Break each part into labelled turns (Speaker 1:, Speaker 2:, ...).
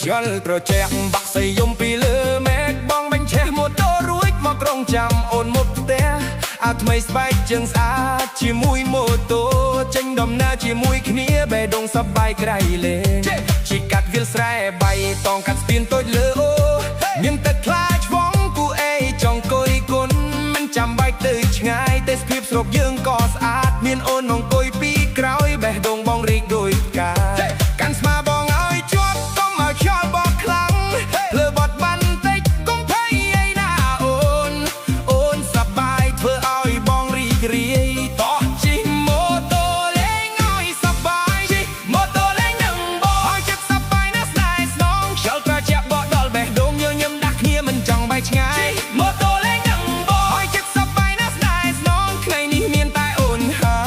Speaker 1: ខ្យល់ត្រជាក់បាក់សីយំពីលើមេឃបងបាញ់ឆេះម៉ូតូរួចមកក្រុងចាំអូនមុខផ្ទះអាថ្មីស្បែកជើងស្អាតជាមួយម៉ូតូចេញដំណើរជាមួយគ្នាបេះដូងសប្បាយក្រៃលែងជីកាត់វាលស្រែបៃតងកាត់ស្ពានតូចលើអូមានទឹកខ្លាឆ្វងគូអេចង់អង្គុយគុនមិនចាំបាច់ទៅឆ្ងាយទេសភាពស្រុកយើងក៏ស្អាតមានអូនអង្គុយពីក្រោយបេះដូងបងរីកដូចផ្កាកាន់ស្មាបងឲ្យជាប់កុំឲ្យខ្យល់បោកខ្លាំងលើបត់បានតិចកុំភ័យឯណាអូនសប្បាយធ្វើឲ្យបងរីករាយតោះជិះម៉ូតូលេងឲ្យសប្បាយជិះម៉ូតូលេងនឹងបងឲ្យចិត្តសប្បាយណាស់ស្នេហ៍ស្នងខ្យល់ត្រជាក់បកដល់បេះដូងញញឹមដាក់គ្នាមិនចង់បែកឆ្ងាយម៉ូតូលេងនឹងបងឲ្យចិត្តសប្បាយណាស់ស្នេហ៍ស្នងថ្ងៃនេះមានតែអូនហើ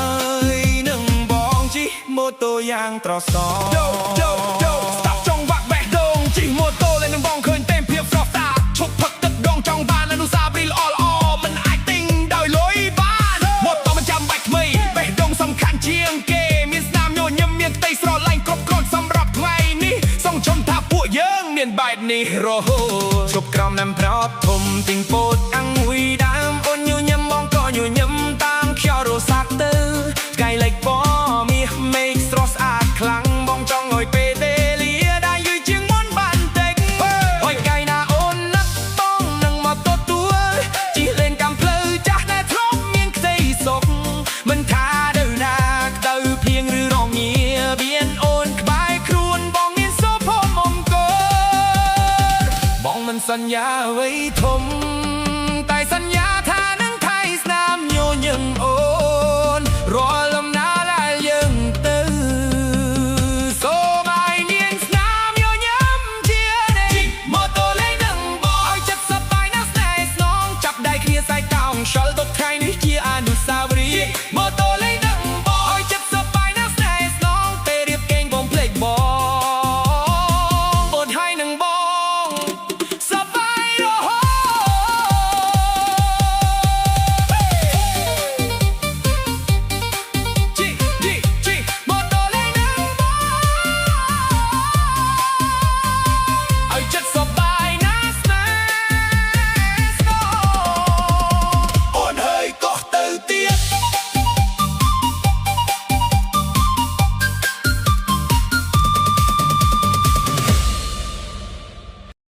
Speaker 1: យនឹងបងជិះម៉ូតូយ៉ាងត្រសងស្ដាប់ចង់វាក់បេះដូងជិះម៉ូតូលេងនឹងបងឃើញតែភាពស្រស់ស្អាតឈប់ផឹកទឹកដងចង់បានអនុស្សាវរីយ៍ល្អមិនអាចទិញដោយលុយបានម៉ូតូមិនចាំបាច់ថ្មីបេះដូងសំខាន់ជាងគេមានស្នាមញញឹមមានផ្ទៃស្រឡាញ់គ្រប់គ្រាន់សម្រាប់ថ្ងៃនេះសង្ឃឹមថាពួកយើងមានបែបនេះរហូតជប់ក្រោមណាំប្រອບធំទីងពោតអង្គុយដើមអូនញញឹមបងក៏ញញឹមតាមខ្យល់រសាត់ទៅថ្ងៃលិចពណ៌មាសមេឃស្រស់ស្អាតខ្លាំងបងចង់ឲ្យពេលទេលាដែលយឺជាងមុនបានតិចហើយថ្ងៃណាអូនណាត់បងនឹងមកទទួលជិះលេងកំភ្លៅចាស់ដែលធ្លាប់មានក្តីសុខមិនថាទៅណាក្តៅភ្លៀងឬរងាមានអូនក្បែរខ្លួនបងមានសុភមង្គលបងមិនសន្យាអ្វីធំតែសន្យាថានឹងថែស្នាមញញឹមអូនរាល់